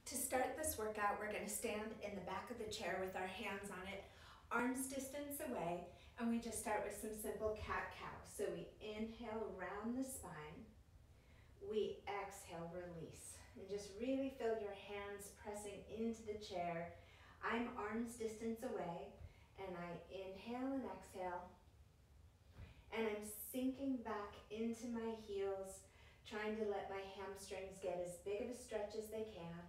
To start this workout, we're going to stand in the back of the chair with our hands on it, arms distance away, and we just start with some simple cat-cow. So we inhale, round the spine. We exhale, release. And just really feel your hands pressing into the chair. I'm arms distance away, and I inhale and exhale. And I'm sinking back into my heels, trying to let my hamstrings get as big of a stretch as they can.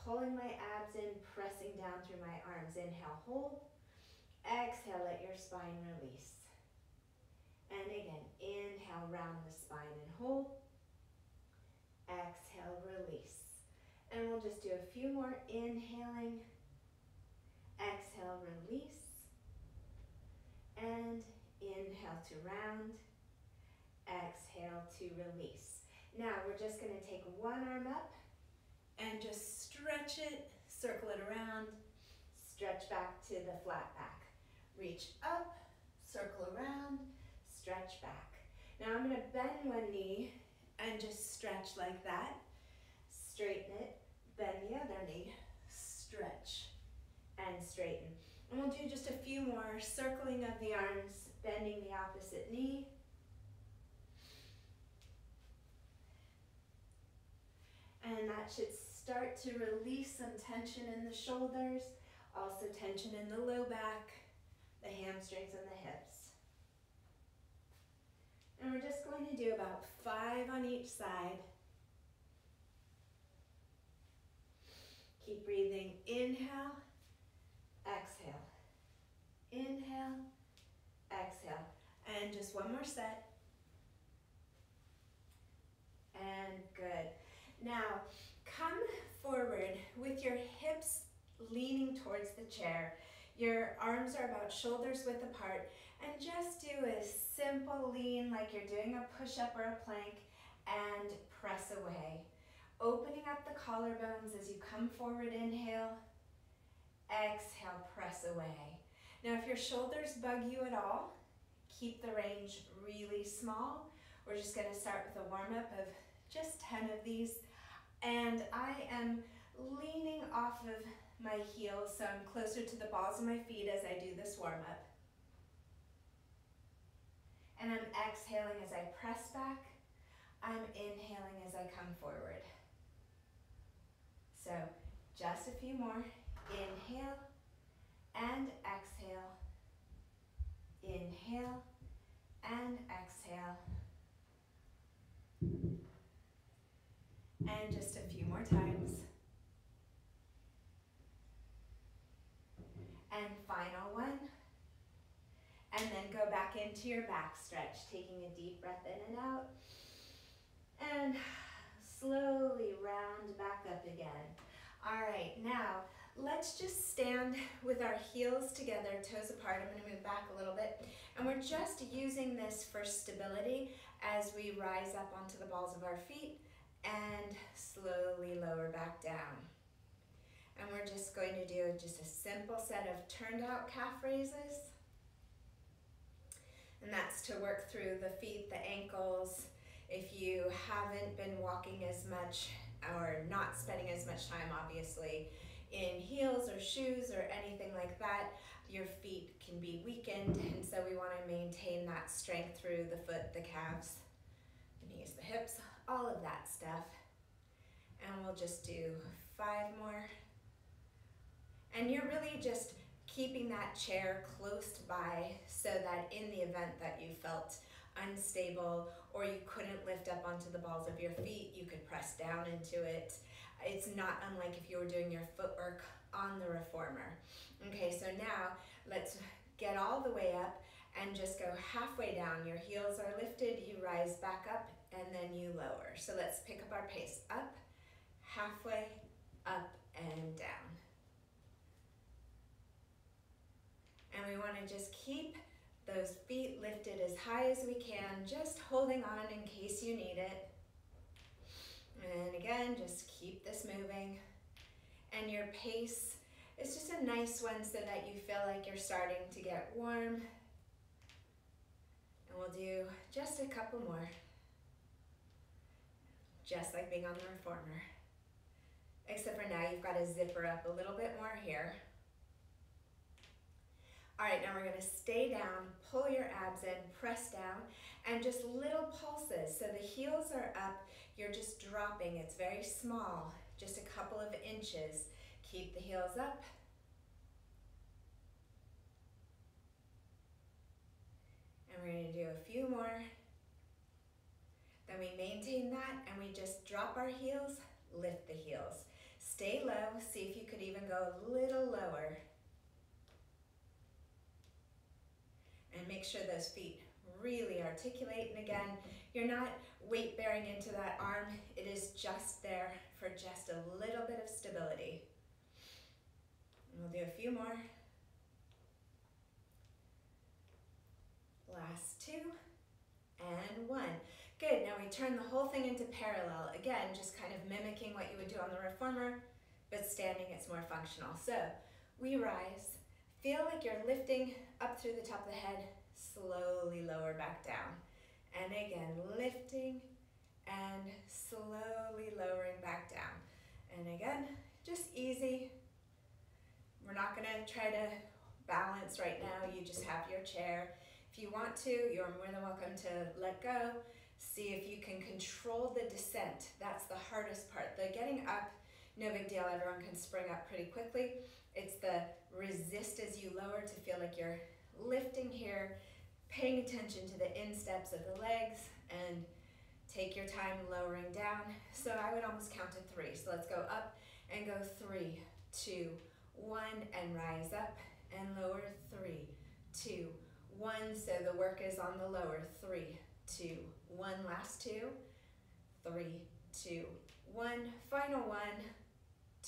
Pulling my abs in, pressing down through my arms. Inhale, hold. Exhale, let your spine release. And again, inhale, round the spine and hold. Exhale, release. And we'll just do a few more. Inhaling. Exhale, release. And inhale to round. Exhale to release. Now we're just going to take one arm up and just stretch it, circle it around, stretch back to the flat back. Reach up, circle around, stretch back. Now I'm going to bend one knee and just stretch like that. Straighten it, bend the other knee, stretch and straighten. And we'll do just a few more circling of the arms, bending the opposite knee. And that should start to release some tension in the shoulders, also tension in the low back, the hamstrings and the hips. And we're just going to do about 5 on each side. Keep breathing. Inhale, exhale. Inhale, exhale. And just one more set. And good. Now, come forward with your hips leaning towards the chair. Your arms are about shoulders width apart, and just do a simple lean like you're doing a push-up or a plank, and press away. Opening up the collarbones as you come forward, inhale. Exhale, press away. Now, if your shoulders bug you at all, keep the range really small. We're just going to start with a warm-up of just 10 of these. And I am leaning off of my heels, so I'm closer to the balls of my feet as I do this warm-up. And I'm exhaling as I press back. I'm inhaling as I come forward. So just a few more. Inhale and exhale. Inhale and exhale. And just a few more times. And final one. And then go back into your back stretch, taking a deep breath in and out. And slowly round back up again. All right, now let's just stand with our heels together, toes apart. I'm going to move back a little bit. And we're just using this for stability as we rise up onto the balls of our feet and slowly lower back down. And we're just going to do just a simple set of turned out calf raises. And that's to work through the feet, the ankles. If you haven't been walking as much or not spending as much time, obviously, in heels or shoes or anything like that, your feet can be weakened. And so we want to maintain that strength through the foot, the calves, the knees, the hips, all of that stuff. And we'll just do 5 more. And you're really just keeping that chair close by so that in the event that you felt unstable or you couldn't lift up onto the balls of your feet, you could press down into it. It's not unlike if you were doing your footwork on the reformer. Okay, so now let's get all the way up and just go halfway down. Your heels are lifted, you rise back up, and then you lower. So let's pick up our pace. Up, halfway, up, and down. And we want to just keep those feet lifted as high as we can, just holding on in case you need it. And again, just keep this moving. And your pace is just a nice one so that you feel like you're starting to get warm. And we'll do just a couple more. Just like being on the reformer. Except for now. You've got to zipper up a little bit more here. All right, now we're gonna stay down, pull your abs in, press down, and just little pulses. So the heels are up, you're just dropping. It's very small, just a couple of inches. Keep the heels up. And we're gonna do a few more. Then we maintain that and we just drop our heels, lift the heels. Stay low, see if you could even go a little lower. And make sure those feet really articulate. And again, you're not weight bearing into that arm. It is just there for just a little bit of stability. And we'll do a few more. Last two, and one. Good, now we turn the whole thing into parallel. Again, just kind of mimicking what you would do on the reformer, but standing it's more functional. So we rise, feel like you're lifting up through the top of the head, slowly lower back down. And again, lifting and slowly lowering back down. And again, just easy. We're not gonna try to balance right now, you just have your chair. If you want to, you're more than welcome to let go. See if you can control the descent. That's the hardest part. The getting up, no big deal, everyone can spring up pretty quickly. It's the resist as you lower to feel like you're lifting here, paying attention to the insteps of the legs, and take your time lowering down. So I would almost count to 3. So let's go up and go 3, 2, 1, and rise up and lower 3, 2, 1. So the work is on the lower 3, 2, 1. Last 2, 3, 2, 1. Final 1,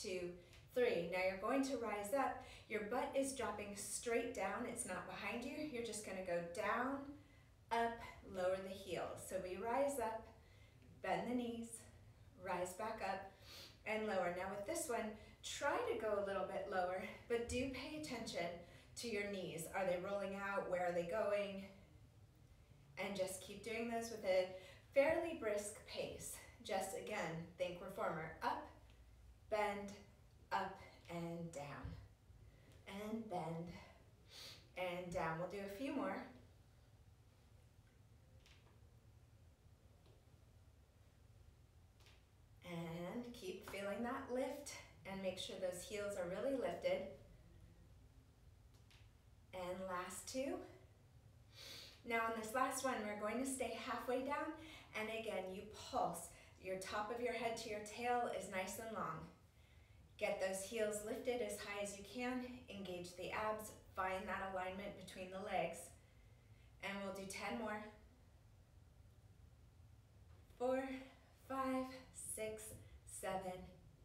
2, 3. Now you're going to rise up. Your butt is dropping straight down. It's not behind you. You're just going to go down, up, lower the heels. So we rise up, bend the knees, rise back up, and lower. Now with this one, try to go a little bit lower, but do pay attention to your knees. Are they rolling out? Where are they going? And just keep doing this with a fairly brisk pace. Just again, think reformer. Up, bend, up, and down. And bend, and down. We'll do a few more. And keep feeling that lift, and make sure those heels are really lifted. And last 2. Now on this last one, we're going to stay halfway down, and again, you pulse. Your top of your head to your tail is nice and long. Get those heels lifted as high as you can, engage the abs, find that alignment between the legs, and we'll do 10 more. 4, 5, 6, 7,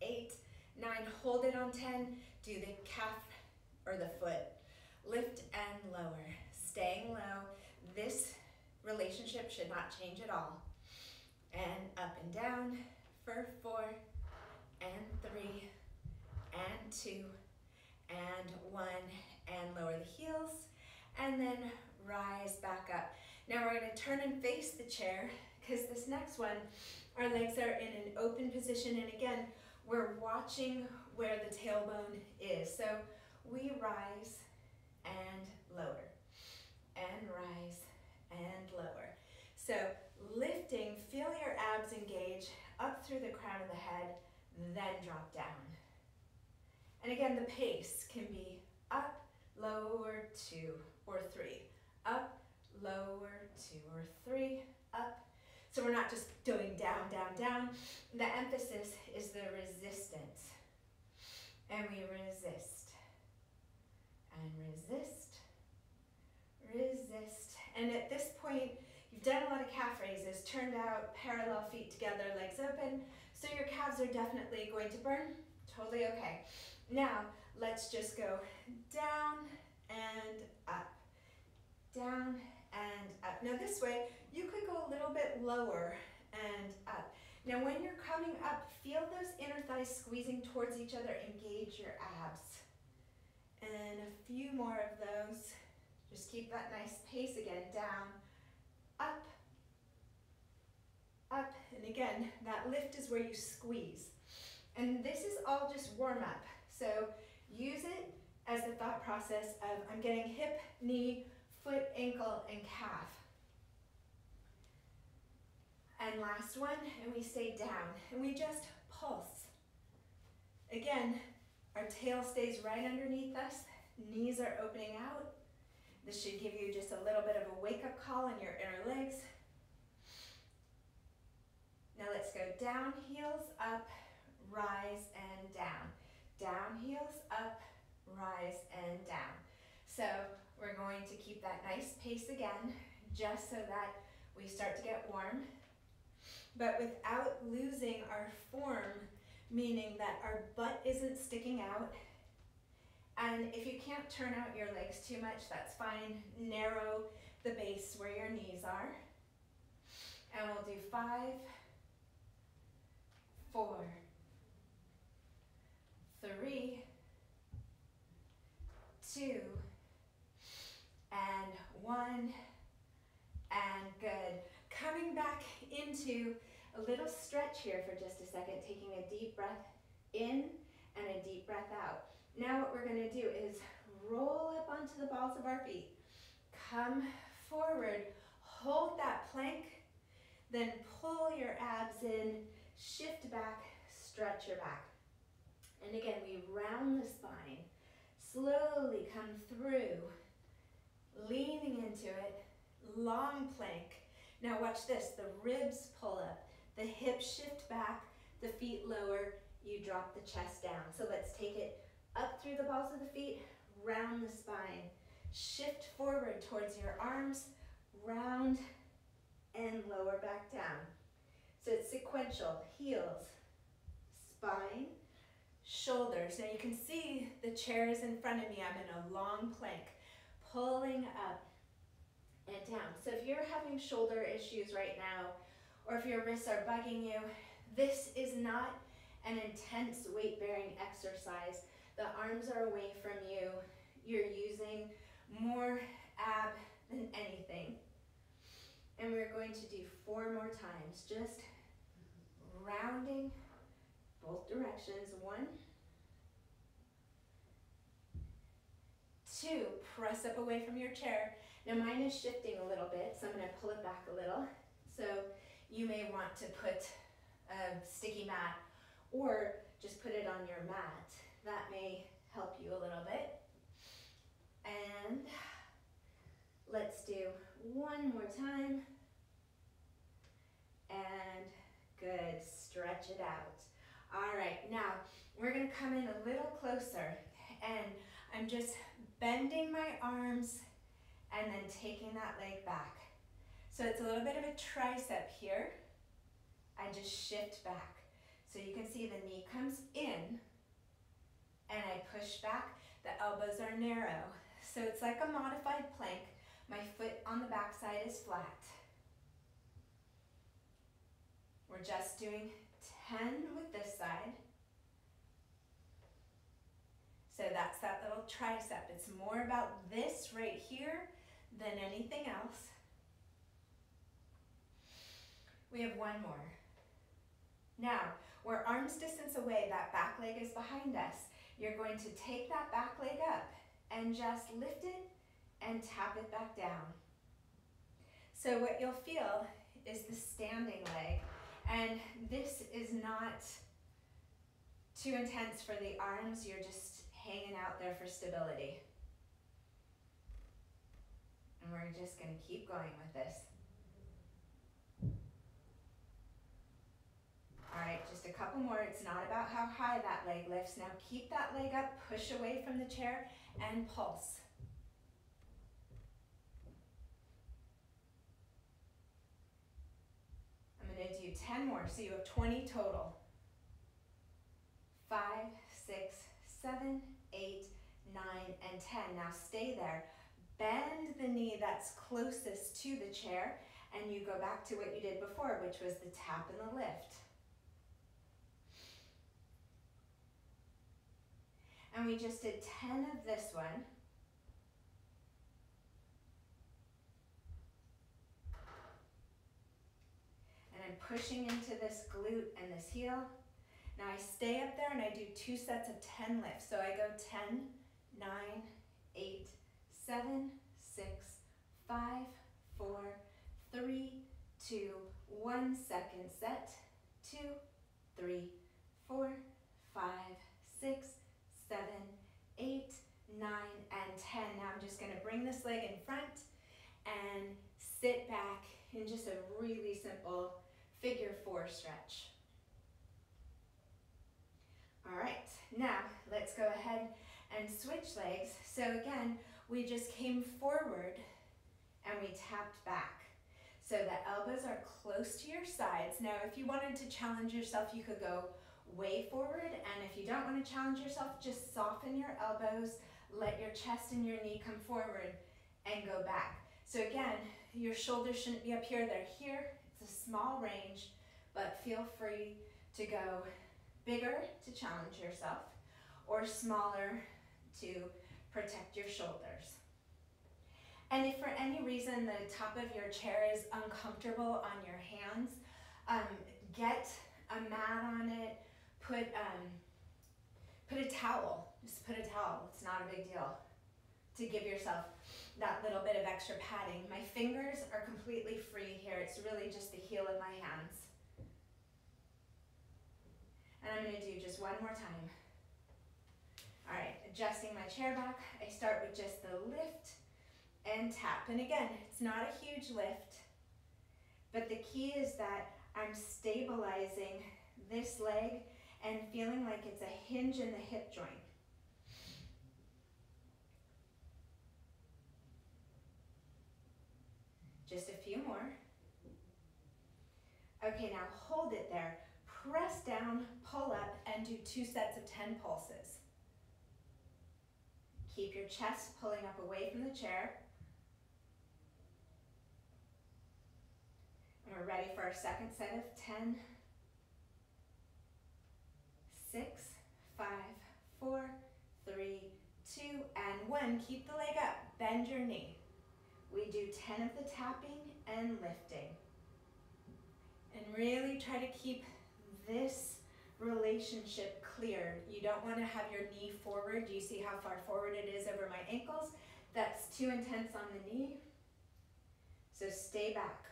8, 9, hold it on 10, do the calf or the foot, lift and lower, staying low. This relationship should not change at all. And up and down for 4, and 3, and 2, and 1, and lower the heels, and then rise back up. Now we're going to turn and face the chair, because this next one, our legs are in an open position, and again, we're watching where the tailbone is. So we rise and lower, and rise and lower. So lifting, feel your abs engage up through the crown of the head, then drop down. And again, the pace can be up, lower, 2 or 3, up, lower, 2 or 3, up. So we're not just doing down, down, down. The emphasis is the resistance. And we resist, and resist, resist. And at this point, you've done a lot of calf raises, turned out, parallel feet together, legs open. So your calves are definitely going to burn. Totally okay. Now, let's just go down and up, down and up. Now this way, you could go a little bit lower and up. Now when you're coming up, feel those inner thighs squeezing towards each other, engage your abs. And a few more of those. Just keep that nice pace again, down, up, up. And again, that lift is where you squeeze. And this is all just warm up. So use it as the thought process of I'm getting hip, knee, foot, ankle, and calf. And last one, and we stay down, and we just pulse. Again, our tail stays right underneath us, knees are opening out. This should give you just a little bit of a wake-up call in your inner legs. Now let's go down, heels up, rise and down. Down, heels up, rise and down. So we're going to keep that nice pace again, just so that we start to get warm, but without losing our form, meaning that our butt isn't sticking out. And if you can't turn out your legs too much, that's fine. Narrow the base where your knees are. And we'll do 5, 4, 3, 2, and 1, and good. Coming back into a little stretch here for just a second, taking a deep breath in and a deep breath out. Now what we're going to do is roll up onto the balls of our feet. Come forward, hold that plank, then pull your abs in, shift back, stretch your back. And again, we round the spine, slowly come through, leaning into it, long plank. Now watch this, the ribs pull up, the hips shift back, the feet lower, you drop the chest down. So let's take it up through the balls of the feet, round the spine, shift forward towards your arms, round and lower back down. So it's sequential, heels, spine, shoulders. Now you can see the chair is in front of me. I'm in a long plank, pulling up and down. So if you're having shoulder issues right now, or if your wrists are bugging you, this is not an intense weight-bearing exercise. The arms are away from you. You're using more ab than anything. And we're going to do 4 more times, just rounding both directions. 1, 2, press up away from your chair. Now mine is shifting a little bit, so I'm going to pull it back a little. So you may want to put a sticky mat or just put it on your mat. That may help you a little bit. And let's do 1 more time. And good, stretch it out. All right, now we're gonna come in a little closer, and I'm just bending my arms and then taking that leg back. So it's a little bit of a tricep here. I just shift back. So you can see the knee comes in and I push back. The elbows are narrow. So it's like a modified plank. My foot on the back side is flat. We're just doing 10 with this side. So that's that little tricep. It's more about this right here than anything else. We have 1 more. Now, we're arm's distance away, that back leg is behind us. You're going to take that back leg up and just lift it and tap it back down. So what you'll feel is the standing leg, and this is not too intense for the arms. You're just hanging out there for stability. And we're just going to keep going with this. All right, just a couple more. It's not about how high that leg lifts. Now keep that leg up, push away from the chair, and pulse. I'm going to do 10 more, so you have 20 total. 5, 6, 7, 8, 9, and 10. Now stay there. Bend the knee that's closest to the chair, and you go back to what you did before, which was the tap and the lift. And we just did 10 of this one. And I'm pushing into this glute and this heel. Now I stay up there and I do 2 sets of 10 lifts. So I go 10, 9, 8, 7, 6, 5, 4, 3, 2, 1. Second set. 2, 3, 4, 5, 6, 7, 8, 9, and 10. Now I'm just going to bring this leg in front and sit back in just a really simple figure 4 stretch. All right, now let's go ahead and switch legs. So again, we just came forward and we tapped back. So the elbows are close to your sides. Now, if you wanted to challenge yourself, you could go way forward. And if you don't want to challenge yourself, just soften your elbows, let your chest and your knee come forward and go back. So again, your shoulders shouldn't be up here, they're here. It's a small range, but feel free to go bigger to challenge yourself or smaller to protect your shoulders. And if for any reason the top of your chair is uncomfortable on your hands, get a mat on it, put a towel, just put a towel, it's not a big deal, to give yourself that little bit of extra padding. My fingers are completely free here, it's really just the heel of my hands. And I'm going to do just one more time. All right, adjusting my chair back, I start with just the lift and tap. And again, it's not a huge lift, but the key is that I'm stabilizing this leg and feeling like it's a hinge in the hip joint. Just a few more. Okay, now hold it there. Press down, pull up, and do 2 sets of 10 pulses. Keep your chest pulling up away from the chair. And we're ready for our second set of 10. 6, 5, 4, 3, 2, and 1. Keep the leg up, bend your knee. We do 10 of the tapping and lifting. And really try to keep this relationship clear. You don't want to have your knee forward. You see how far forward it is over my ankles? That's too intense on the knee. So stay back.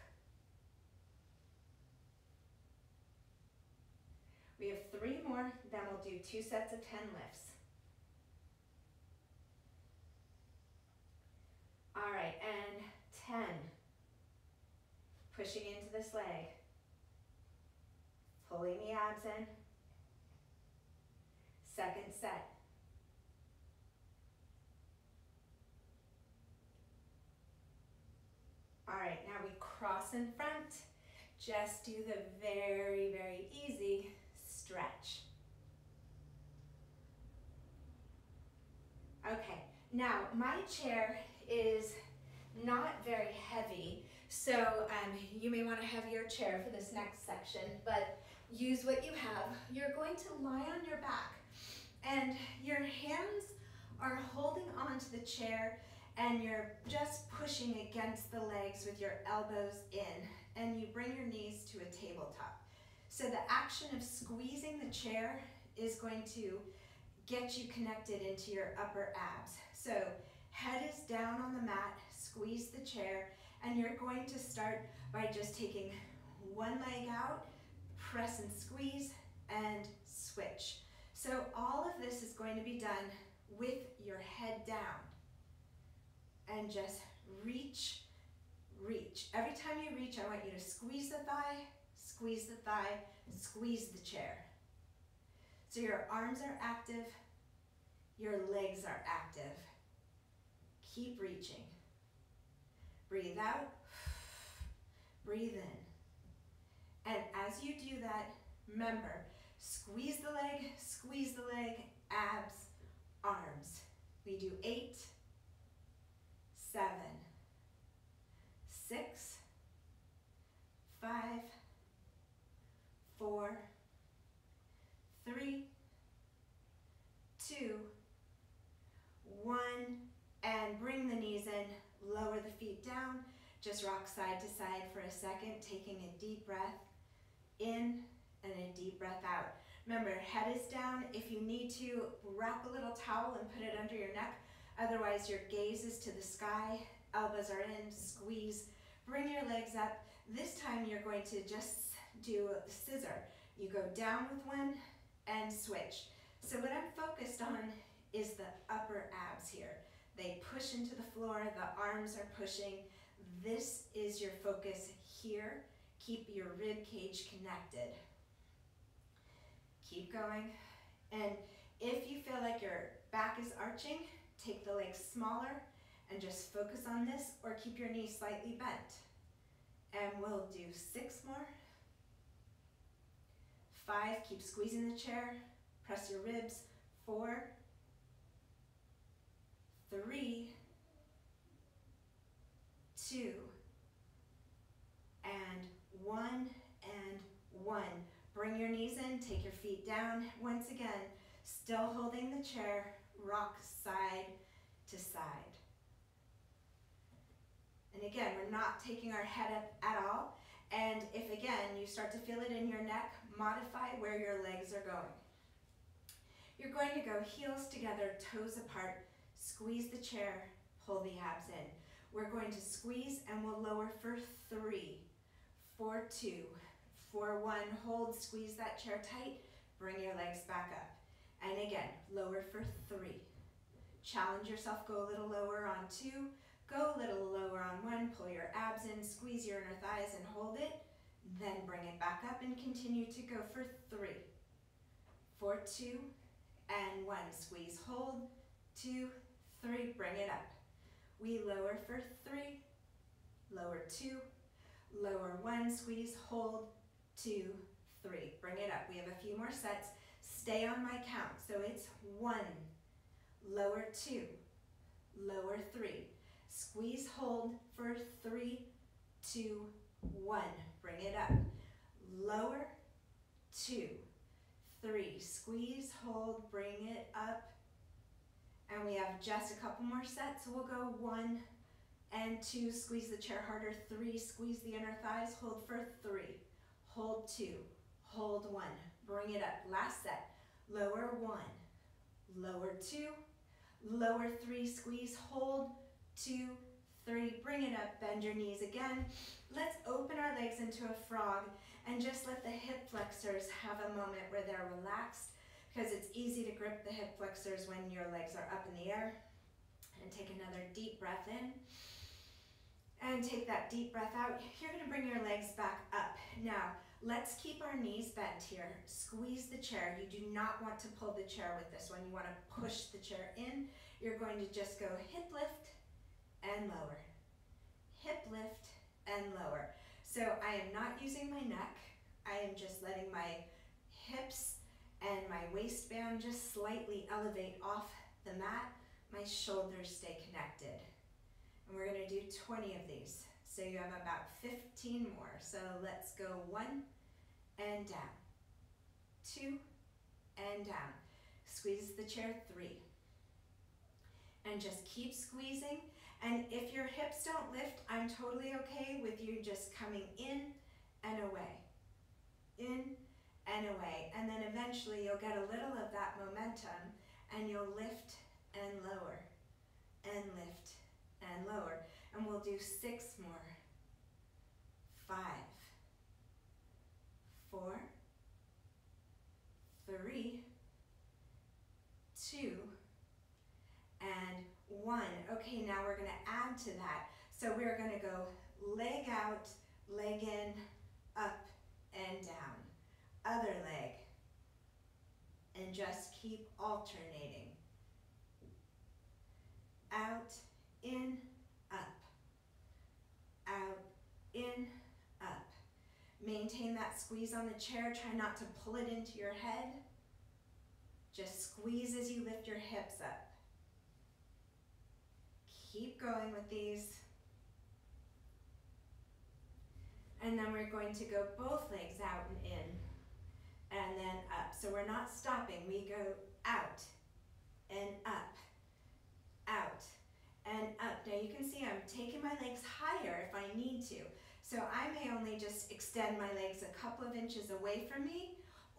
We have 3 more, then we'll do 2 sets of 10 lifts. All right, and 10. Pushing into this leg. Pulling the abs in. Second set. All right, now we cross in front. Just do the very, very easy stretch. Okay, now my chair is not very heavy, so you may want to have your chair for this next section, but use what you have. You're going to lie on your back, and your hands are holding onto the chair, and you're just pushing against the legs with your elbows in, and you bring your knees to a tabletop. So the action of squeezing the chair is going to get you connected into your upper abs. So head is down on the mat, squeeze the chair, and you're going to start by just taking one leg out, press and squeeze, and switch. So all of this is going to be done with your head down. And just reach, reach. Every time you reach, I want you to squeeze the thigh, squeeze the thigh, squeeze the chair. So your arms are active, your legs are active. Keep reaching. Breathe out, breathe in. And as you do that, remember, squeeze the leg, abs, arms. We do 8, 7, 6, 5, 4, 3, 2, 1, and bring the knees in, lower the feet down, just rock side to side for a second, taking a deep breath in and a deep breath out. Remember, head is down. If you need to, wrap a little towel and put it under your neck. Otherwise, your gaze is to the sky, elbows are in, squeeze. Bring your legs up. This time you're going to just do a scissor. You go down with one and switch. So what I'm focused on is the upper abs here. They push into the floor, the arms are pushing. This is your focus here. Keep your rib cage connected. Keep going. And if you feel like your back is arching, take the legs smaller and just focus on this, or keep your knees slightly bent. And we'll do 6 more. 5, keep squeezing the chair, press your ribs. 4, 3, 2, and 1, and 1. Bring your knees in, take your feet down. Once again, still holding the chair, rock side to side. And again, we're not taking our head up at all. And if again, you start to feel it in your neck, modify where your legs are going. You're going to go heels together, toes apart, squeeze the chair, pull the abs in. We're going to squeeze and we'll lower for 3, 4, 2, 4, 1, hold, squeeze that chair tight, bring your legs back up. And again, lower for 3. Challenge yourself, go a little lower on 2, go a little lower on 1, pull your abs in, squeeze your inner thighs and hold it, then bring it back up and continue to go for 3, 4, 2, and 1, squeeze, hold, 2, 3, bring it up. We lower for 3, lower 2, lower 1, squeeze, hold, 2, 3, bring it up. We have a few more sets. Stay on my count. So it's 1, lower 2, lower 3, squeeze, hold for 3, 2, 1, bring it up. Lower, 2, 3, squeeze, hold, bring it up. And we have just a couple more sets. So we'll go 1 and 2, squeeze the chair harder, 3, squeeze the inner thighs, hold for 3, hold 2, hold 1, bring it up. Last set, lower 1, lower 2, lower 3, squeeze, hold, 2, 3, bring it up, bend your knees again. Let's open our legs into a frog and just let the hip flexors have a moment where they're relaxed, because it's easy to grip the hip flexors when your legs are up in the air. And take another deep breath in. And take that deep breath out. You're going to bring your legs back up. Now, let's keep our knees bent here. Squeeze the chair. You do not want to pull the chair with this one. You want to push the chair in. You're going to just go hip lift and lower. Hip lift and lower. So I am not using my neck. I am just letting my hips and my waistband just slightly elevate off the mat. My shoulders stay connected. And we're going to do 20 of these. So you have about 15 more. So let's go 1 and down, 2 and down. Squeeze the chair, 3. And just keep squeezing. And if your hips don't lift, I'm totally okay with you just coming in and away. In and away. And then eventually you'll get a little of that momentum and you'll lift and lower and lift and lower. And we'll do 6 more. 5, 4, 3, 2, and 1. Okay, now we're going to add to that. So we're going to go leg out, leg in, up and down. Other leg. And just keep alternating. Out, in, up. Out, in, up. Maintain that squeeze on the chair. Try not to pull it into your head. Just squeeze as you lift your hips up. Keep going with these. And then we're going to go both legs out and in, and then up. So we're not stopping. We go out and up, out and up. Now you can see I'm taking my legs higher if I need to. So I may only just extend my legs a couple of inches away from me,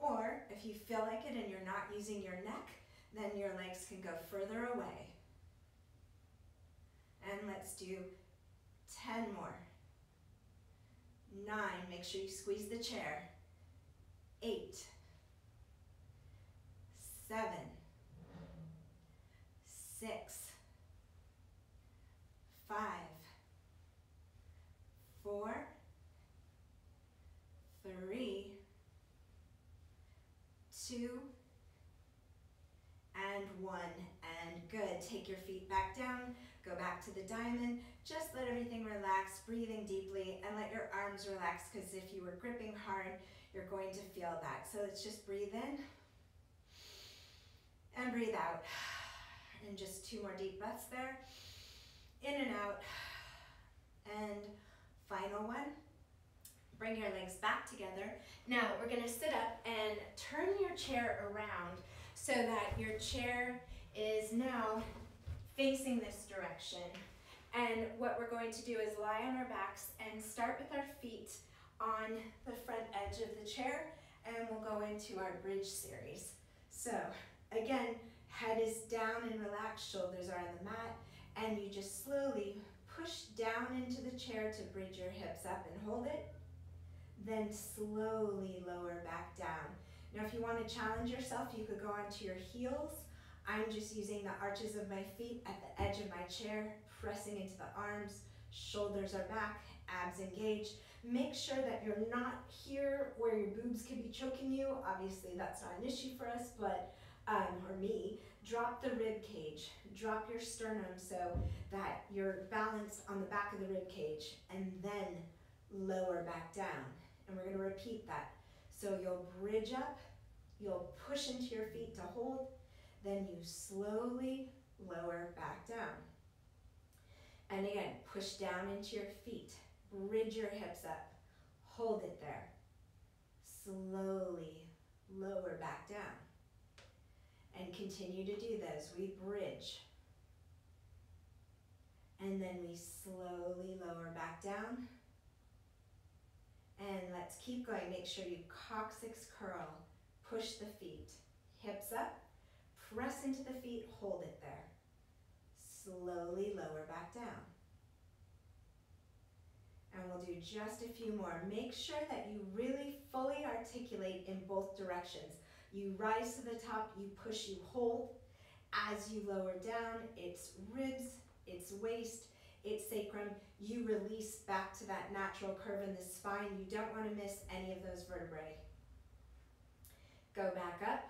Or if you feel like it and you're not using your neck, then your legs can go further away. And let's do 10 more. 9, make sure you squeeze the chair. 8, 7, 6, 5, 4, 3, 2, and 1. And good. Take your feet back down. Go back to the diamond. Just let everything relax, breathing deeply, and let your arms relax, because if you were gripping hard, you're going to feel that. So let's just breathe in and breathe out. And just 2 more deep breaths there. In and out. And final one. Bring your legs back together. Now we're going to sit up and turn your chair around so that your chair is now facing this direction. And what we're going to do is lie on our backs and start with our feet on the front edge of the chair, and we'll go into our bridge series. So again, head is down and relaxed, shoulders are on the mat, and you just slowly push down into the chair to bridge your hips up and hold it. Then slowly lower back down. Now if you want to challenge yourself, you could go onto your heels. I'm just using the arches of my feet at the edge of my chair, pressing into the arms, shoulders are back, abs engaged. Make sure that you're not here where your boobs could be choking you. Obviously that's not an issue for us, but, or me. Drop the rib cage, drop your sternum so that you're balanced on the back of the rib cage, and then lower back down. And we're going to repeat that. So you'll bridge up, you'll push into your feet to hold, then you slowly lower back down. And again, push down into your feet, bridge your hips up, hold it there. Slowly lower back down. And continue to do those. We bridge. And then we slowly lower back down. And let's keep going. Make sure you coccyx curl. Push the feet. Hips up. Press into the feet. Hold it there. Slowly lower back down. And we'll do just a few more. Make sure that you really fully articulate in both directions. You rise to the top, you push, you hold. As you lower down, it's ribs, it's waist, it's sacrum. You release back to that natural curve in the spine. You don't want to miss any of those vertebrae. Go back up.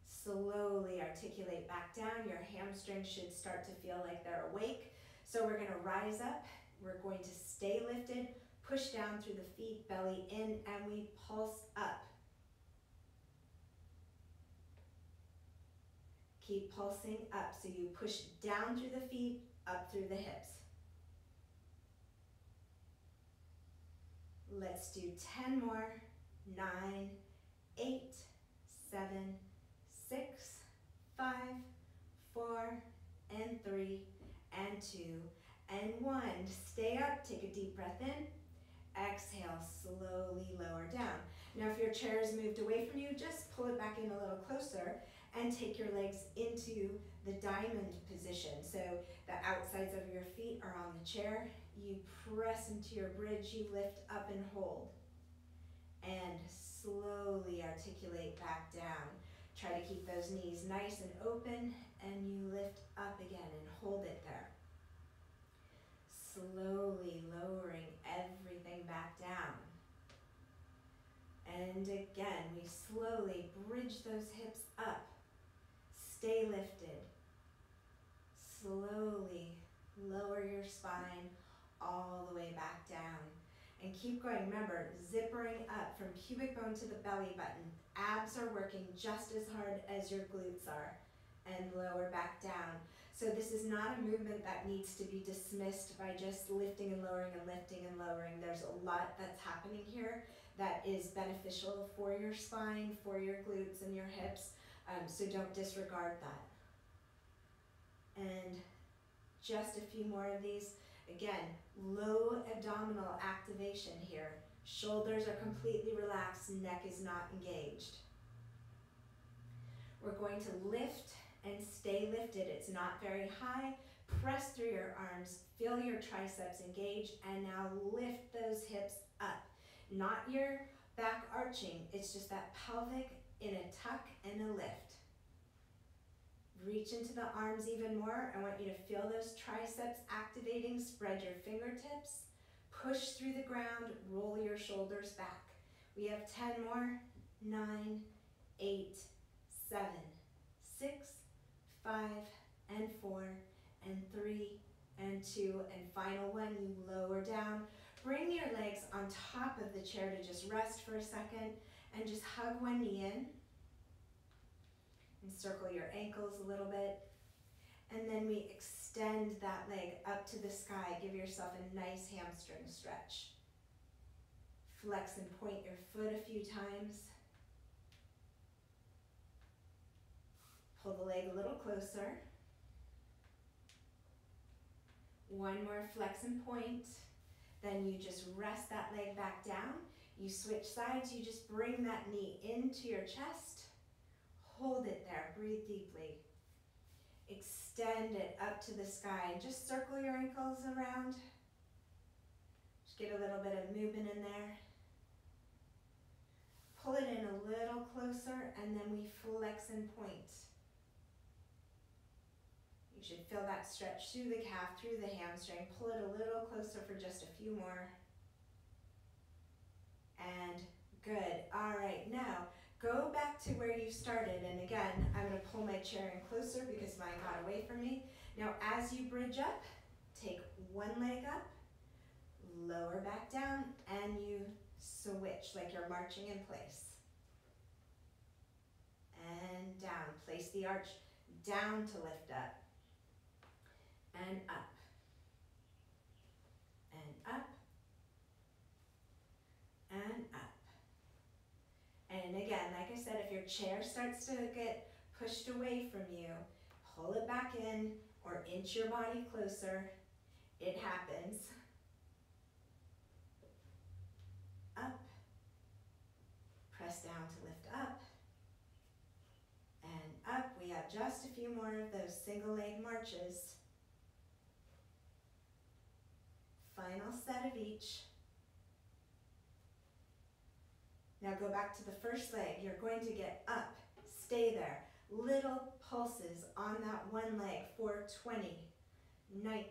Slowly articulate back down. Your hamstrings should start to feel like they're awake. So we're going to rise up. We're going to stay lifted, push down through the feet, belly in, and we pulse up. Keep pulsing up. So you push down through the feet, up through the hips. Let's do 10 more. 9, 8, 7, 6, 5, 4, and 3, and 2, and 1. Stay up, take a deep breath in. Exhale, slowly lower down. Now if your chair is moved away from you, just pull it back in a little closer and take your legs into the diamond position. So the outsides of your feet are on the chair. You press into your bridge, you lift up and hold. And slowly articulate back down. Try to keep those knees nice and open, and you lift up again and hold it there. Slowly lowering everything back down. And again, we slowly bridge those hips up. Stay lifted. Slowly lower your spine all the way back down. And keep going. Remember, zippering up from pubic bone to the belly button. Abs are working just as hard as your glutes are. And lower back down. So this is not a movement that needs to be dismissed by just lifting and lowering and lifting and lowering. There's a lot that's happening here that is beneficial for your spine, for your glutes and your hips. So don't disregard that. And just a few more of these. Again, low abdominal activation here. Shoulders are completely relaxed, neck is not engaged. We're going to lift and stay lifted. It's not very high. Press through your arms, feel your triceps engage, and now lift those hips up. Not your back arching, it's just that pelvic in a tuck and a lift. Reach into the arms even more. I want you to feel those triceps activating. Spread your fingertips. Push through the ground. Roll your shoulders back. We have 10 more. 9, 8, 7, 6, 5, and 4, and 3, and 2, and final one. You lower down. Bring your legs on top of the chair to just rest for a second, and just hug one knee in. And circle your ankles a little bit. And then we extend that leg up to the sky. Give yourself a nice hamstring stretch. Flex and point your foot a few times. Pull the leg a little closer. One more flex and point. Then you just rest that leg back down. You switch sides. You just bring that knee into your chest. Hold it there. Breathe deeply. Extend it up to the sky. And just circle your ankles around. Just get a little bit of movement in there. Pull it in a little closer, and then we flex and point. You should feel that stretch through the calf, through the hamstring. Pull it a little closer for just a few more. And good. All right, now go back to where you started. And again, I'm going to pull my chair in closer because mine got away from me. Now, as you bridge up, take one leg up, lower back down, and you switch like you're marching in place. And down. Place the arch down to lift up. And up. And up. And up. And again, like I said, if your chair starts to get pushed away from you, pull it back in or inch your body closer. It happens. Up. Press down to lift up. And up. We have just a few more of those single leg marches. Final set of each. Now go back to the first leg. You're going to get up. Stay there. Little pulses on that one leg for 20, 19,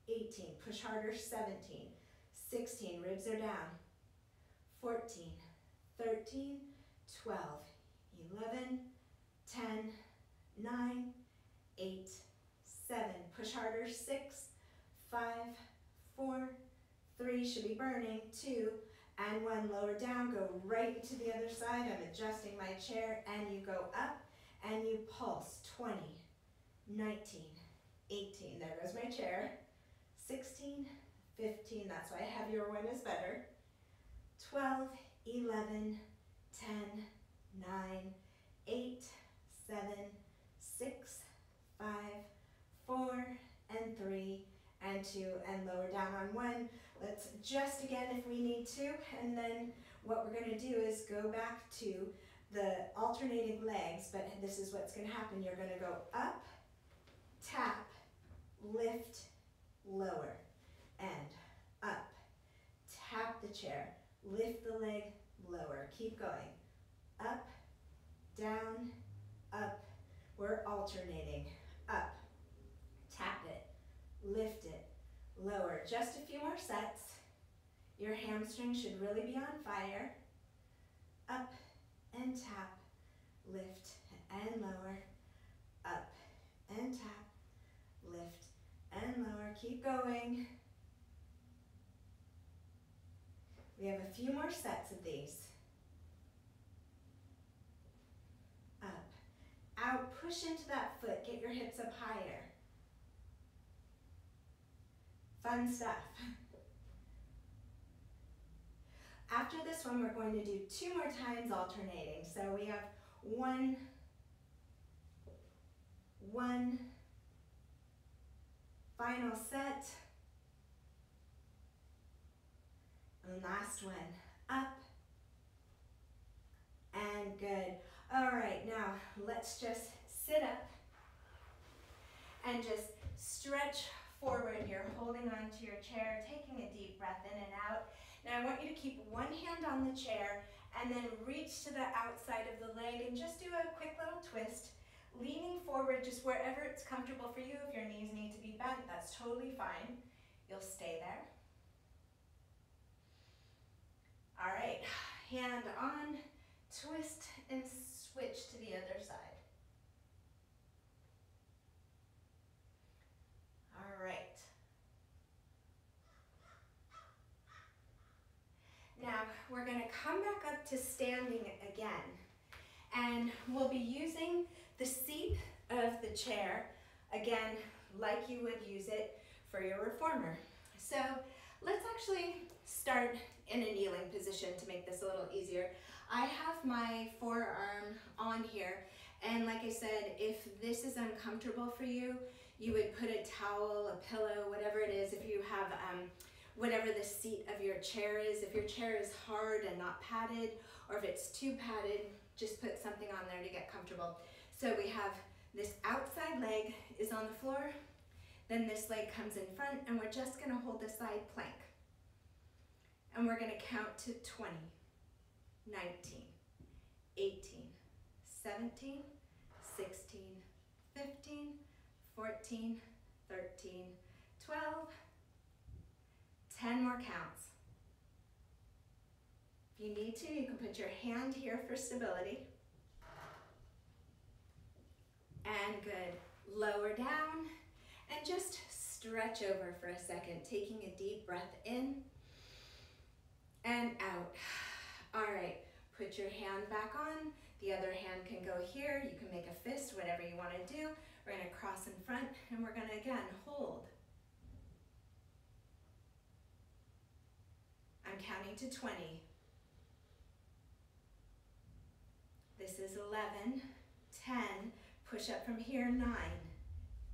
18. Push harder, 17, 16. Ribs are down. 14, 13, 12, 11, 10, 9, 8, 7. Push harder, 6, 5, 4, 3. Should be burning. 2, and 1. Lower down. Go right into the other side. I'm adjusting my chair, and you go up, and you pulse. 20, 19, 18. There goes my chair. 16, 15. That's why heavier one is better. 12, 11, 10, 9, 8, 7, 6, 5, 4, and 3, and 2, and lower down on 1. Let's adjust again if we need to, and then what we're going to do is go back to the alternating legs, but this is what's going to happen. You're going to go up, tap, lift, lower, and up, tap the chair, lift the leg, lower. Keep going. Up, down, up. We're alternating. Up, tap it, lift it, lower. Just a few more sets. Your hamstring should really be on fire. Up and tap, lift and lower. Up and tap, lift and lower. Keep going. We have a few more sets of these. Up, out, push into that foot, get your hips up higher. Fun stuff. After this one, we're going to do 2 more times alternating. So we have one, final set. And last one, up, and good. All right, now let's just sit up and just stretch forward. You're holding on to your chair, taking a deep breath in and out. Now I want you to keep one hand on the chair and then reach to the outside of the leg and just do a quick little twist, leaning forward just wherever it's comfortable for you. If your knees need to be bent, that's totally fine. You'll stay there. All right, hand on, twist and switch to the other side. All right. Now we're going to come back up to standing again, and we'll be using the seat of the chair again like you would use it for your reformer. So let's actually start in a kneeling position to make this a little easier. I have my forearm on here, and like I said, if this is uncomfortable for you, you would put a towel, a pillow, whatever it is. If you have whatever the seat of your chair is, if your chair is hard and not padded, or if it's too padded, just put something on there to get comfortable. So we have this outside leg is on the floor, then this leg comes in front, and we're just gonna hold the side plank. And we're gonna count to 20, 19, 18, 17, 16, 15, 14, 13, 12, 10 more counts. If you need to, you can put your hand here for stability. And good. Lower down and just stretch over for a second, taking a deep breath in and out. All right, put your hand back on. The other hand can go here. You can make a fist, whatever you want to do. We're going to cross in front, and we're going to, again, hold. I'm counting to 20. This is 11, 10, push up from here, 9,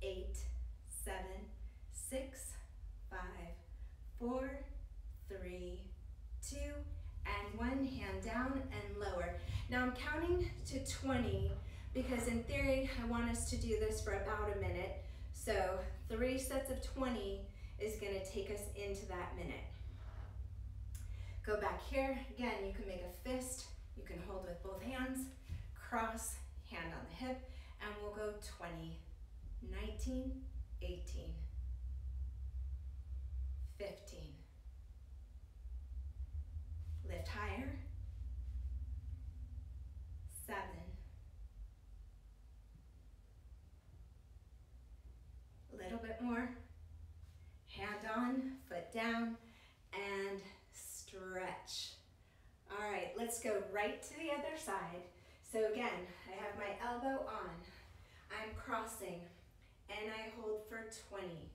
8, 7, 6, 5, 4, 3, 2, and 1, hand down and lower. Now I'm counting to 20 because in theory, I want us to do this for about a minute. So 3 sets of 20 is gonna take us into that minute. Go back here. Again, you can make a fist. You can hold with both hands, cross, hand on the hip, and we'll go 20, 19, 18, 15. Lift higher. 7. A little bit more. Hand on, foot down, and stretch. All right, let's go right to the other side. So again, I have my elbow on. I'm crossing, and I hold for 20,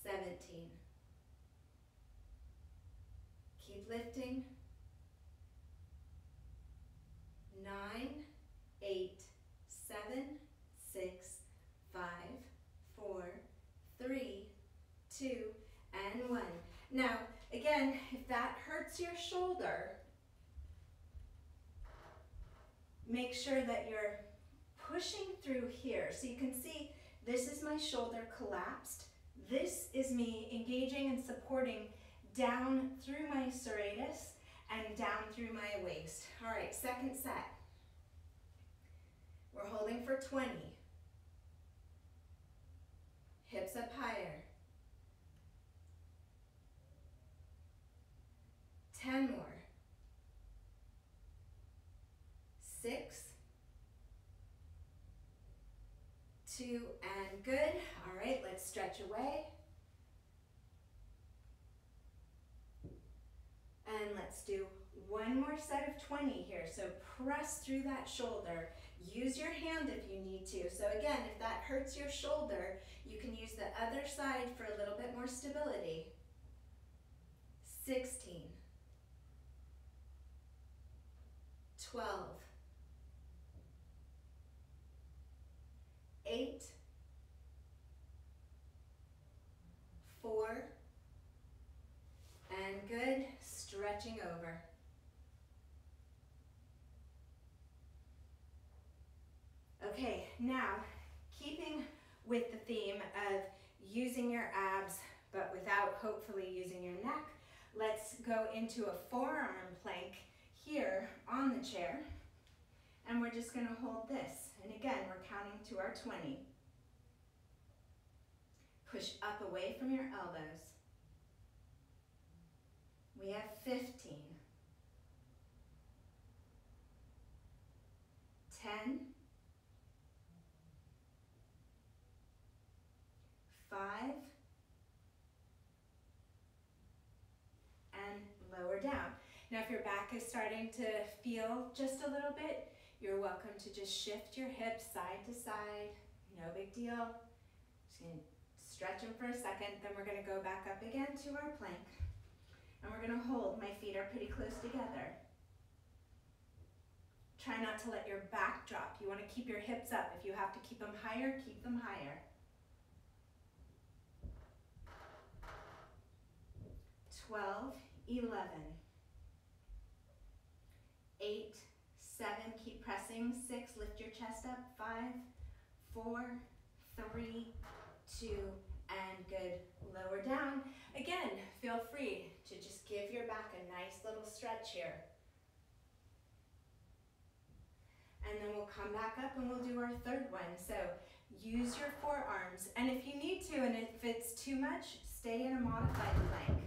17. Keep lifting. 9, 8, 7, 6, 5, 4, 3, 2, and 1. Now, again, if that hurts your shoulder, make sure that you're pushing through here. So you can see this is my shoulder collapsed. This is me engaging and supporting down through my serratus and down through my waist. All right, second set. We're holding for 20. Hips up higher. 10 more. 6, 2, and good. All right, let's stretch away. And let's do one more set of 20 here. So press through that shoulder. Use your hand if you need to. So again, if that hurts your shoulder, you can use the other side for a little bit more stability. 16, 12, 8, 4, now keeping with the theme of using your abs but without hopefully using your neck, let's go into a forearm plank here on the chair. And we're just going to hold this. And again, we're counting to our 20. Push up away from your elbows. We have 15. 10. 5. And lower down. Now if your back is starting to feel just a little bit, you're welcome to just shift your hips side to side. No big deal. Just going to stretch them for a second, then we're going to go back up again to our plank. And we're going to hold. My feet are pretty close together. Try not to let your back drop. You want to keep your hips up. If you have to keep them higher, keep them higher. 12, 11, 8, 7, keep pressing, 6, lift your chest up, 5, 4, 3, 2, and good, lower down. Again, feel free to just give your back a nice little stretch here. And then we'll come back up and we'll do our third one. So use your forearms, and if you need to, and if it's too much, stay in a modified plank.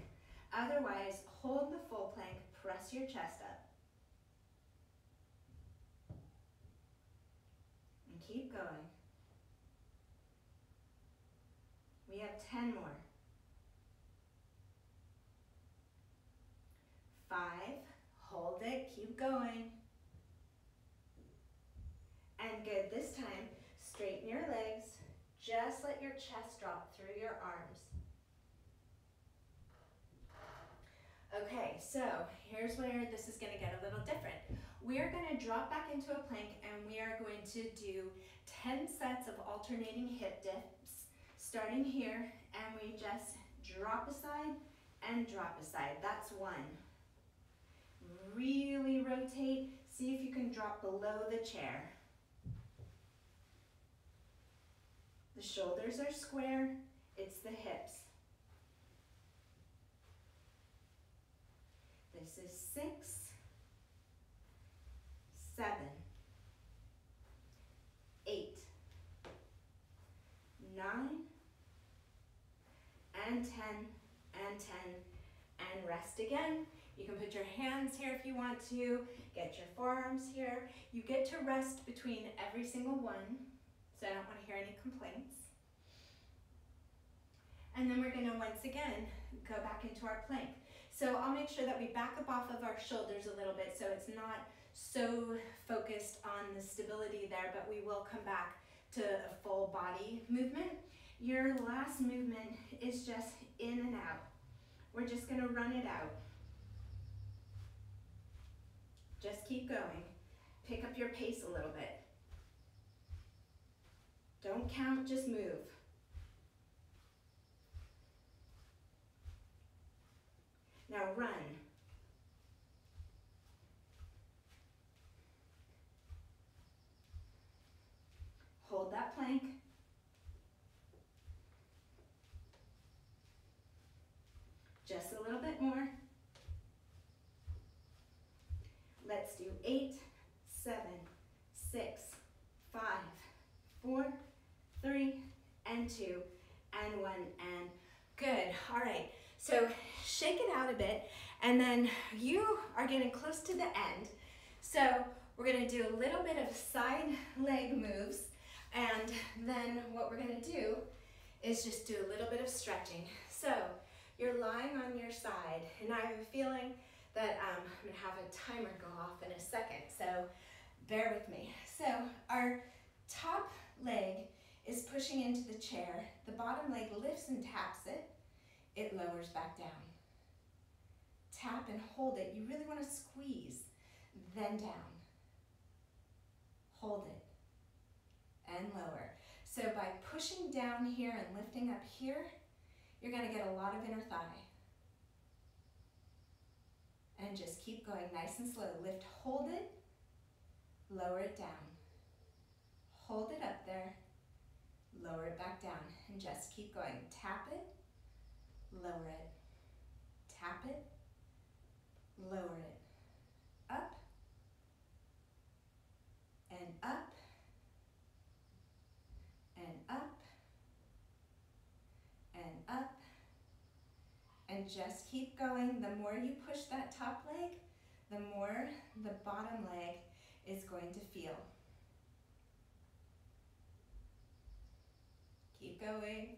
Otherwise, hold the full plank, press your chest up. And keep going. We have 10 more. 5, hold it, keep going. And good, this time, straighten your legs, just let your chest drop through your arms. Okay, so here's where this is going to get a little different. We are going to drop back into a plank and we are going to do 10 sets of alternating hip dips, starting here, and we just drop aside and drop aside. That's 1. Really rotate. See if you can drop below the chair. The shoulders are square. It's the hips. This is 6, 7, 8, 9, and 10, and 10, and rest again. You can put your hands here if you want to, get your forearms here. You get to rest between every single one, so I don't want to hear any complaints. And then we're going to once again go back into our plank. So I'll make sure that we back up off of our shoulders a little bit so it's not so focused on the stability there, but we will come back to a full body movement. Your last movement is just in and out. We're just going to run it out. Just keep going. Pick up your pace a little bit. Don't count, just move. Now run. Hold that plank. Just a little bit more. Let's do 8, 7, 6, 5, 4, 3, and 2, and 1, and good. All right. So shake it out a bit, and then you are getting close to the end. So we're going to do a little bit of side leg moves, and then what we're going to do is just do a little bit of stretching. So you're lying on your side, and I have a feeling that I'm going to have a timer go off in a second, so bear with me. So our top leg is pushing into the chair. The bottom leg lifts and taps it. It lowers back down. Tap and hold it. You really want to squeeze, then down. Hold it, and lower. So by pushing down here and lifting up here, you're going to get a lot of inner thigh. And just keep going nice and slow. Lift, hold it, lower it down. hold it up there, lower it back down, and just keep going. Tap it, lower it, tap it, lower it, up, and up, and up, and up, and just keep going. The more you push that top leg, the more the bottom leg is going to feel. Keep going.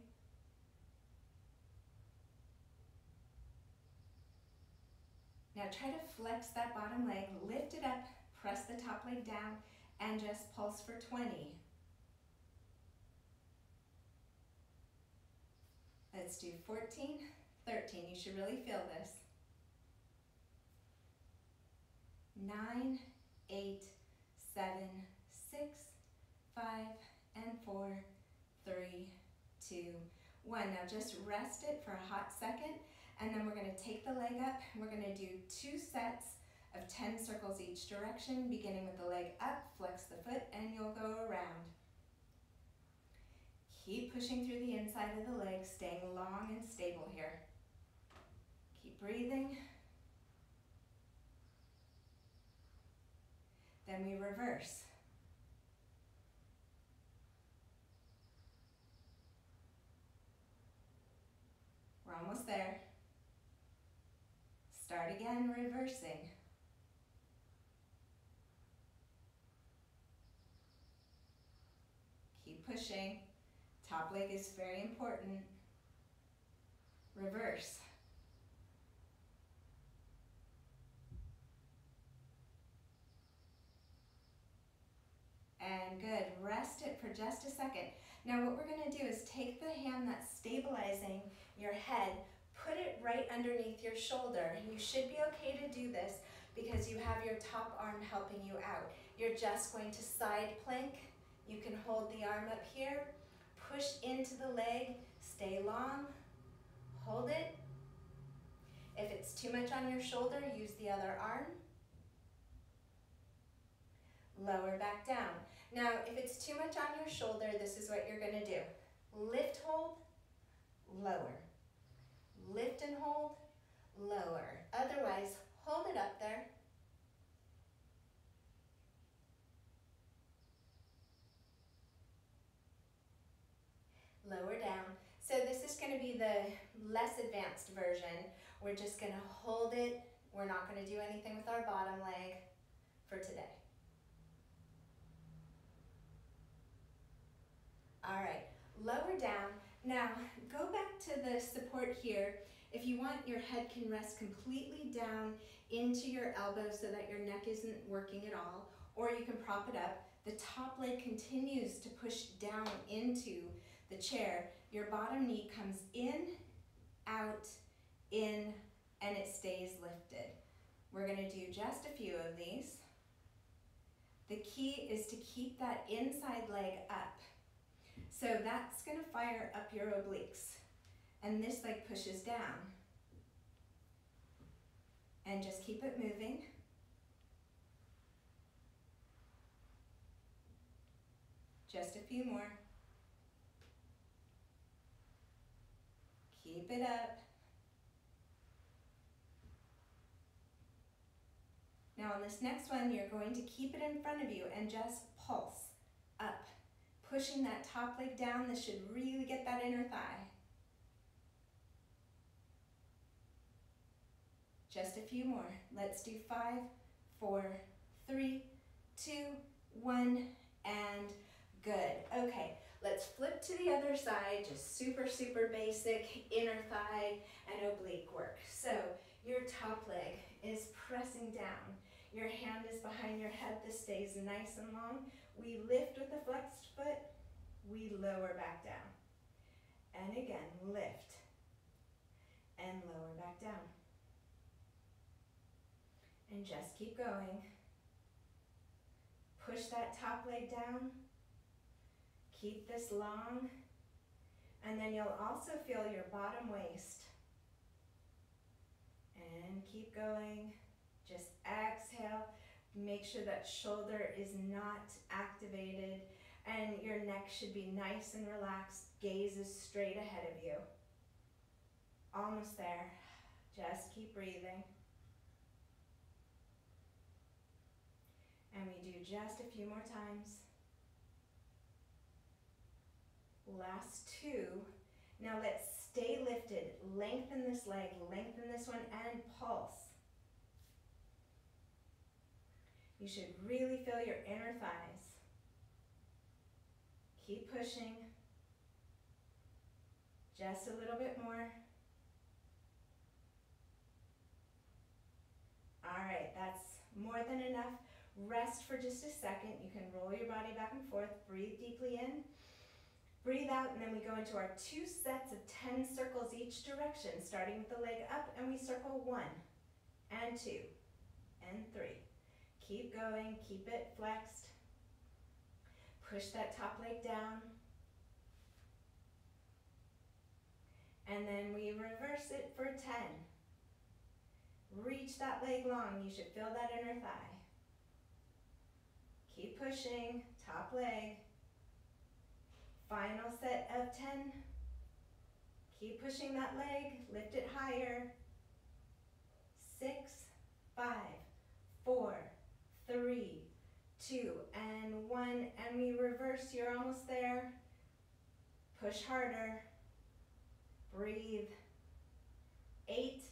Now try to flex that bottom leg, lift it up, press the top leg down, and just pulse for 20. Let's do 14, 13. You should really feel this. 9, 8, 7, 6, 5, and 4, 3, 2, 1. Now just rest it for a hot second, and then we're going to take the leg up. We're going to do 2 sets of 10 circles each direction, beginning with the leg up, flex the foot, and you'll go around. Keep pushing through the inside of the leg, staying long and stable here. Keep breathing. Then we reverse. We're almost there. Start again, reversing. Keep pushing. Top leg is very important. Reverse. And good. Rest it for just a second. Now what we're going to do is take the hand that's stabilizing your head, put it right underneath your shoulder. You should be okay to do this because you have your top arm helping you out. You're just going to side plank. You can hold the arm up here, push into the leg, stay long, hold it. If it's too much on your shoulder, use the other arm. Lower back down. Now, if it's too much on your shoulder, this is what you're going to do. Lift, hold, lower. Lift and hold, lower. Otherwise, hold it up there. Lower down. So this is going to be the less advanced version. We're just going to hold it. We're not going to do anything with our bottom leg for today. All right, lower down. Now, go back to the support here. If you want, your head can rest completely down into your elbow so that your neck isn't working at all, or you can prop it up. The top leg continues to push down into the chair. Your bottom knee comes in, out, in, and it stays lifted. We're going to do just a few of these. The key is to keep that inside leg up. So that's going to fire up your obliques. And this leg pushes down. And just keep it moving. Just a few more. Keep it up. Now on this next one, you're going to keep it in front of you and just pulse up. Pushing that top leg down, this should really get that inner thigh. Just a few more. Let's do 5, 4, 3, 2, 1, and good. Okay, let's flip to the other side, just super, super basic inner thigh and oblique work. So your top leg is pressing down. Your hand is behind your head. This stays nice and long. We lift with the flexed foot. We lower back down. And again, lift and lower back down. And just keep going. Push that top leg down. Keep this long. And then you'll also feel your bottom waist. And keep going. Just exhale. Make sure that shoulder is not activated. And your neck should be nice and relaxed. Gaze is straight ahead of you. Almost there. Just keep breathing. And we do just a few more times. Last two. Now let's stay lifted. Lengthen this leg, lengthen this one, and pulse. You should really feel your inner thighs. Keep pushing. Just a little bit more. All right, that's more than enough. Rest for just a second. You can roll your body back and forth. Breathe deeply in. Breathe out, and then we go into our 2 sets of 10 circles each direction, starting with the leg up, and we circle 1 and 2 and 3. Keep going, keep it flexed. Push that top leg down. And then we reverse it for 10. Reach that leg long. You should feel that inner thigh. Keep pushing, top leg. Final set of 10. Keep pushing that leg, lift it higher. 6, 5, 4, 3, 2, and 1. And we reverse, you're almost there. Push harder. Breathe. 8,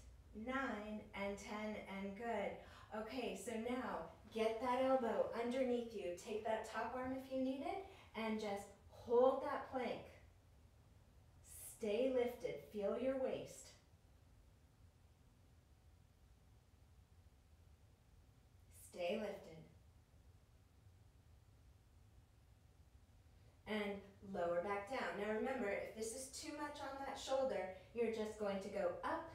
9, and 10, and good. Okay, so now get that elbow underneath you. Take that top arm if you need it, and just hold that plank. Stay lifted. Feel your waist. Stay lifted. And lower back down. Now remember, if this is too much on that shoulder, you're just going to go up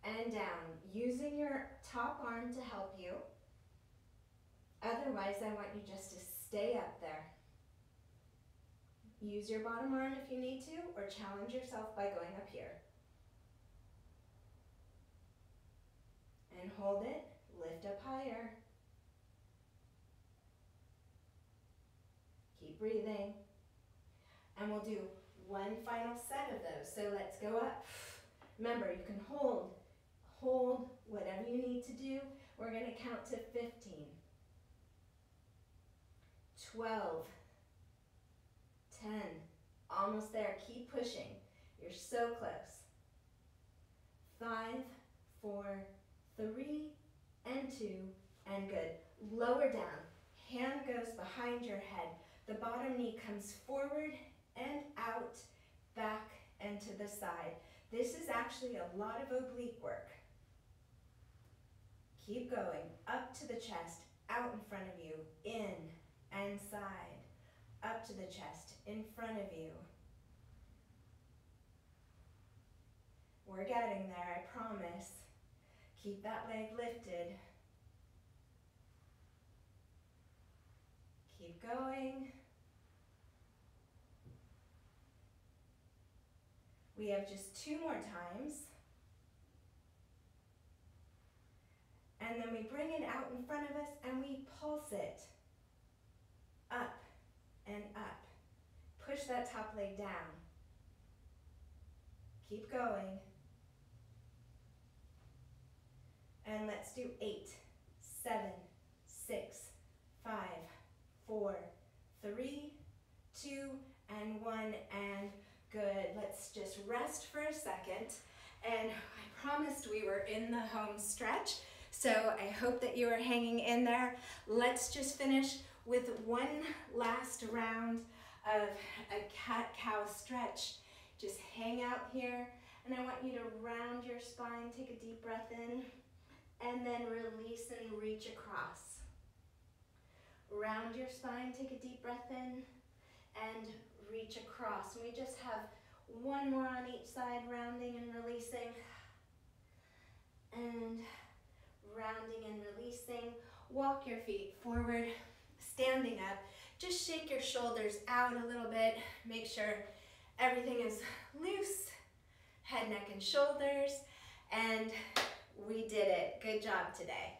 and down, using your top arm to help you. Otherwise, I want you just to stay up there. Use your bottom arm if you need to, or challenge yourself by going up here. And hold it, lift up higher. Keep breathing. And we'll do one final set of those. So let's go up. Remember, you can hold whatever you need to do. We're going to count to 15, 12, 10, almost there. Keep pushing. You're so close. 5, 4, 3, and 2, and good. Lower down. Hand goes behind your head. The bottom knee comes forward and out, back and to the side. This is actually a lot of oblique work. Keep going, up to the chest, out in front of you, in and side, up to the chest, in front of you. We're getting there, I promise. Keep that leg lifted. Keep going. We have just 2 more times. And then we bring it out in front of us and we pulse it. Up and up. Push that top leg down. Keep going. And let's do 8, 7, 6, 5, 4, 3, 2, and 1, and good. Let's just rest for a second. And I promised we were in the home stretch, so I hope that you are hanging in there. Let's just finish with one last round of a cat-cow stretch. Just hang out here, and I want you to round your spine, take a deep breath in, and then release and reach across. Round your spine, take a deep breath in, and reach across. And we just have one more on each side, rounding and releasing, and rounding and releasing. Walk your feet forward, standing up. Just shake your shoulders out a little bit. Make sure everything is loose, head, neck, and shoulders, and we did it. Good job today.